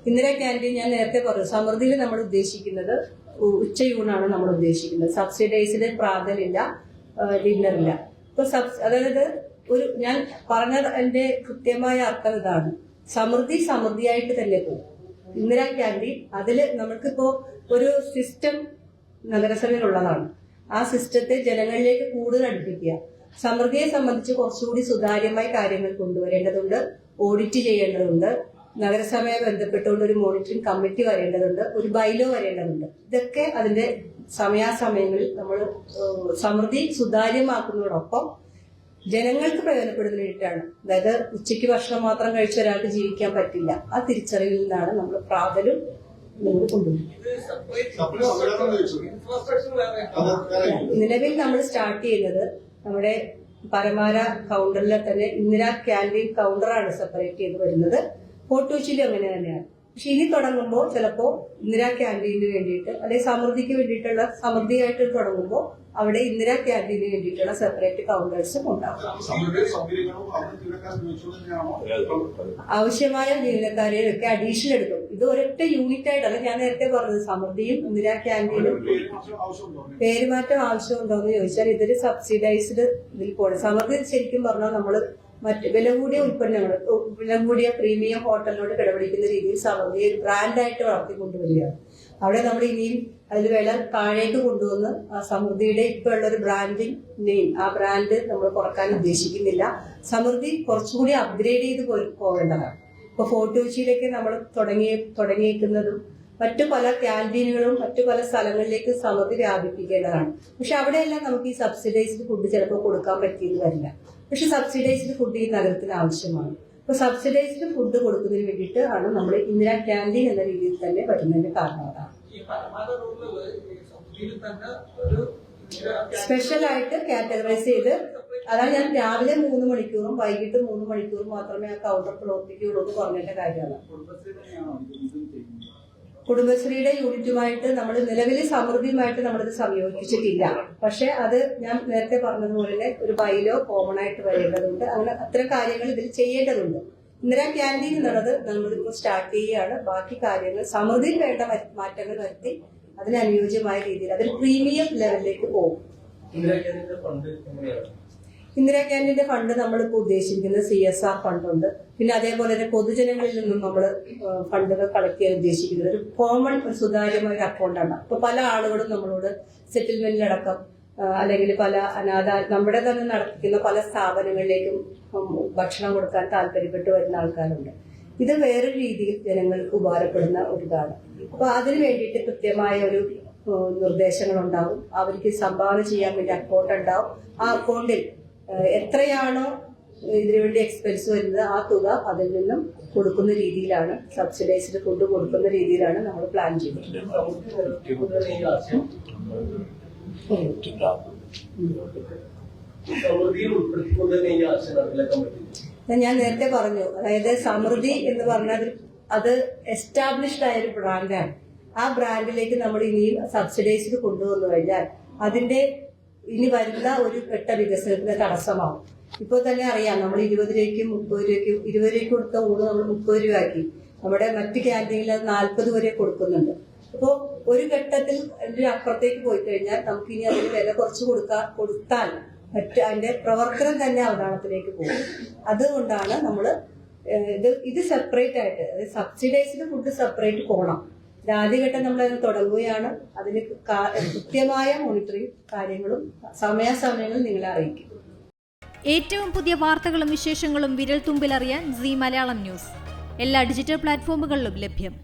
Indira canteen ഞാൻ നേരത്തെ പറഞ്ഞു, സമൃദ്ധിയിൽ നമ്മൾ ഉദ്ദേശിക്കുന്നത് ഉച്ചയൂണാണ് നമ്മൾ ഉദ്ദേശിക്കുന്നത്. സബ്സിഡൈസ്ഡ് പ്രാതലില്ല, ഡിന്നറില്ല. ഇപ്പൊ അതായത് ഞാൻ പറഞ്ഞത് എന്റെ കൃത്യമായ അർത്ഥം ഇതാണ്. സമൃദ്ധിയായിട്ട് തന്നെ പോകും ഇന്ദിരാ ക്യാൻറ്റീൻ. അതിൽ നമുക്കിപ്പോ ഒരു സിസ്റ്റം നഗരസഭയിലുള്ളതാണ്. ആ സിസ്റ്റത്തെ ജനങ്ങളിലേക്ക് കൂടുതൽ അടുപ്പിക്കുക. സമൃദ്ധിയെ സംബന്ധിച്ച് കുറച്ചുകൂടി സുതാര്യമായി കാര്യങ്ങൾ കൊണ്ടുവരേണ്ടതുണ്ട്. ഓഡിറ്റ് ചെയ്യേണ്ടതുണ്ട്. നഗരസഭയെ ബന്ധപ്പെട്ടുകൊണ്ട് ഒരു മോണിറ്ററിംഗ് കമ്മിറ്റി വരേണ്ടതുണ്ട്. ഒരു ബൈലോ വരേണ്ടതുണ്ട്. ഇതൊക്കെ അതിന്റെ സമയാസമയങ്ങളിൽ നമ്മൾ സമൃദ്ധി സുതാര്യമാക്കുന്നതോടൊപ്പം ജനങ്ങൾക്ക് പ്രയോജനപ്പെടുന്നതിന് വേണ്ടിയിട്ടാണ്. അതായത് ഉച്ചയ്ക്ക് ഭക്ഷണം മാത്രം കഴിച്ച ഒരാൾക്ക് ജീവിക്കാൻ പറ്റില്ല. ആ തിരിച്ചറിവിൽ നിന്നാണ് നമ്മൾ പ്രാതലും കൊണ്ടുവരുന്നത്. നിലവിൽ നമ്മൾ സ്റ്റാർട്ട് ചെയ്യുന്നത് നമ്മുടെ പരമാര കൗണ്ടറിലെ തന്നെ ഇന്ദിരാ ക്യാൻറ്റീൻ കൗണ്ടറാണ് സെപ്പറേറ്റ് ചെയ്ത് വരുന്നത്. ഫോർട്ട് കൊച്ചിയിലും അങ്ങനെ തന്നെയാണ്. പക്ഷെ ഇനി തുടങ്ങുമ്പോൾ ചിലപ്പോൾ ഇന്ദിരാ ക്യാൻറ്റീനിന് വേണ്ടിയിട്ട് അല്ലെങ്കിൽ സമൃദ്ധിക്ക് വേണ്ടിയിട്ടുള്ള സമൃദ്ധിയായിട്ട് തുടങ്ങുമ്പോൾ അവിടെ ഇന്ദിരാ ക്യാൻറ്റീനിന് വേണ്ടിയിട്ടുള്ള സെപ്പറേറ്റ് കൗണ്ടേഴ്സും ഉണ്ടാവും. ആവശ്യമായ ജീവനക്കാരെയും ഒക്കെ അഡീഷണൽ എടുക്കും. ഇത് ഒരൊറ്റ യൂണിറ്റ് ആയിട്ടല്ല ഞാൻ നേരത്തെ പറഞ്ഞത്. സമൃദ്ധിയും ഇന്ദിരാ ക്യാൻറ്റീനും പേരുമാറ്റം ആവശ്യമുണ്ടോന്ന് ചോദിച്ചാൽ ഇതൊരു സബ്സിഡൈസ്ഡ് ഇതിൽ പോകണം. സമൃദ്ധി ശരിക്കും പറഞ്ഞാൽ നമ്മള് മറ്റ് വില കൂടിയ ഉൽപ്പന്നങ്ങൾ, വില കൂടിയ പ്രീമിയം ഹോട്ടലിനോട് കിടപിടിക്കുന്ന രീതിയിൽ സമൃദ്ധി ഒരു ബ്രാൻഡായിട്ട് വളർത്തിക്കൊണ്ടുവരികയാണ്. അവിടെ നമ്മൾ ഇനിയും അതിൽ വില താഴേക്ക് കൊണ്ടുവന്ന് ആ സമൃദ്ധിയുടെ ഇപ്പൊ ഉള്ള ഒരു ബ്രാൻഡിങ് നെയിം, ആ ബ്രാൻഡ് നമ്മൾ കുറക്കാൻ ഉദ്ദേശിക്കുന്നില്ല. സമൃദ്ധി കുറച്ചുകൂടി അപ്ഗ്രേഡ് ചെയ്ത് പോകേണ്ടതാണ്. ഇപ്പൊ ഫോർട്ട് കൊച്ചിയിലേക്ക് നമ്മൾ തുടങ്ങിയേക്കുന്നതും മറ്റു പല ക്യാൻറ്റീനുകളും മറ്റു പല സ്ഥലങ്ങളിലേക്ക് സമൃദ്ധി വ്യാപിപ്പിക്കേണ്ടതാണ്. പക്ഷെ അവിടെയെല്ലാം നമുക്ക് ഈ സബ്സിഡൈസ്ഡ് ഫുഡ് ചിലപ്പോൾ കൊടുക്കാൻ പറ്റിയെന്ന് വരില്ല. പക്ഷെ സബ്സിഡൈസ്ഡ് ഫുഡ് ഈ നഗരത്തിന് ആവശ്യമാണ്. അപ്പൊ സബ്സിഡൈസ്ഡ് ഫുഡ് കൊടുക്കുന്നതിന് വേണ്ടിയിട്ട് ആണ് നമ്മൾ ഇന്ദിരാ ക്യാൻറ്റീൻ എന്ന രീതിയിൽ തന്നെ വരുന്നതിന്റെ കാരണം അതാണ്. സ്പെഷ്യലായിട്ട് കാറ്റഗറൈസ് ചെയ്ത്, അതാണ് ഞാൻ രാവിലെ 3 മണിക്കൂറും വൈകിട്ട് 3 മണിക്കൂറും മാത്രമേ ആ കൗണ്ടർ പ്രവർത്തിക്കുകയുള്ളൂ എന്ന് പറഞ്ഞിട്ട് കാര്യമാണ്. കുടുംബശ്രീയുടെ യൂണിറ്റുമായിട്ട് നമ്മൾ നിലവിൽ സമൃദ്ധിയുമായിട്ട് നമ്മളിത് സംയോജിപ്പിച്ചിട്ടില്ല. പക്ഷെ അത് ഞാൻ നേരത്തെ പറഞ്ഞതുപോലെ ഒരു ബൈലോ കോമൺ ആയിട്ട് വരേണ്ടതുണ്ട്. അങ്ങനെ അത്തരം കാര്യങ്ങൾ ഇതിൽ ചെയ്യേണ്ടതുണ്ട്. ഇന്ദിരാ ക്യാൻറ്റീൻ എന്നുള്ളത് നമ്മളിപ്പോൾ സ്റ്റാർട്ട് ചെയ്യുകയാണ്. ബാക്കി കാര്യങ്ങൾ സമൃദ്ധിയിൽ വേണ്ട മാറ്റങ്ങൾ വരുത്തി അതിനനുയോജ്യമായ രീതിയിൽ അതൊരു പ്രീമിയം ലെവലിലേക്ക് പോകും. ഇന്ദിരാ ക്യാൻറ്റീന്റെ ഫണ്ട് നമ്മളിപ്പോൾ ഉദ്ദേശിക്കുന്നത് CSR ഫണ്ടുണ്ട്. പിന്നെ അതേപോലെ തന്നെ പൊതുജനങ്ങളിൽ നിന്നും നമ്മൾ ഫണ്ടുകൾ കളക്ട് ചെയ്യാൻ ഉദ്ദേശിക്കുന്നത് ഒരു കോമൺ ഒരു സുതാര്യമായ ഒരു അക്കൗണ്ടാണ്. ഇപ്പൊ പല ആളുകളും നമ്മളോട് സെറ്റിൽമെന്റിലടക്കം അല്ലെങ്കിൽ പല നമ്മുടെ തന്നെ നടത്തിക്കുന്ന പല സ്ഥാപനങ്ങളിലേക്കും ഭക്ഷണം കൊടുക്കാൻ താല്പര്യപ്പെട്ടു വരുന്ന ആൾക്കാരുണ്ട്. ഇത് വേറൊരു രീതിയിൽ ജനങ്ങൾക്ക് ഉപകാരപ്പെടുന്ന ഒരു ഇതാണ്. അപ്പൊ അതിന് വേണ്ടിയിട്ട് കൃത്യമായ ഒരു നിർദ്ദേശങ്ങൾ ഉണ്ടാവും. അവർക്ക് സംഭാവന ചെയ്യാൻ വേണ്ടി അക്കൗണ്ട് ഉണ്ടാവും. ആ അക്കൗണ്ടിൽ എത്രയാണോ ഇതിനുവേണ്ടി എക്സ്പെൻസ് വരുന്നത് ആ തുക അതിൽ നിന്നും കൊടുക്കുന്ന രീതിയിലാണ്, സബ്സിഡൈസ്ഡ് ഫുഡ് കൊടുക്കുന്ന രീതിയിലാണ് നമ്മൾ പ്ലാൻ ചെയ്യുന്നത്. ഞാൻ നേരത്തെ പറഞ്ഞു, അതായത് സമൃദ്ധി എന്ന് പറഞ്ഞാൽ അത് എസ്റ്റാബ്ലിഷ്ഡ് ആയ ഒരു ബ്രാൻഡാണ്. ആ ബ്രാൻഡിലേക്ക് നമ്മൾ ഇനിയും സബ്സിഡൈസ്ഡ് കൊണ്ടുവന്നു കഴിഞ്ഞാൽ അതിന്റെ ഇനി വരുന്ന ഒരു ഘട്ട വികസനത്തിന് തടസ്സമാവും. ഇപ്പോൾ തന്നെ അറിയാം, നമ്മൾ 20 രൂപയ്ക്കും 30 രൂപയ്ക്കും 20 രൂപയ്ക്ക് കൊടുത്ത ഊണ് നമ്മൾ 30 രൂപയാക്കി. നമ്മുടെ മറ്റു ക്യാൻറ്റീനിൽ അത് 40 വരെ കൊടുക്കുന്നുണ്ട്. അപ്പോൾ ഒരു ഘട്ടത്തിൽ അതിന്റെ അപ്പുറത്തേക്ക് പോയി കഴിഞ്ഞാൽ നമുക്ക് ഇനി അതിന് വില കുറച്ച് കൊടുത്താൽ അതിന്റെ പ്രവർത്തനം തന്നെ അവതാളത്തിലേക്ക് പോകും. അതുകൊണ്ടാണ് നമ്മൾ ഇത് സെപ്പറേറ്റ് ആയിട്ട്, അതായത് സബ്സിഡൈസ്ഡ് ഫുഡ് സെപ്പറേറ്റ് പോകണം. ആദ്യഘട്ടം നമ്മൾ അതിന് തുടങ്ങുകയാണ്. അതിന് കൃത്യമായ മോണിറ്ററിംഗ് കാര്യങ്ങളും സമയാസമയങ്ങളിൽ നിങ്ങളെ അറിയിക്കും. ഏറ്റവും പുതിയ വാർത്തകളും വിശേഷങ്ങളും വിരൽ തുമ്പിലറിയാൻ സീ മലയാളം ന്യൂസ് എല്ലാ ഡിജിറ്റൽ പ്ലാറ്റ്ഫോമുകളിലും ലഭ്യം.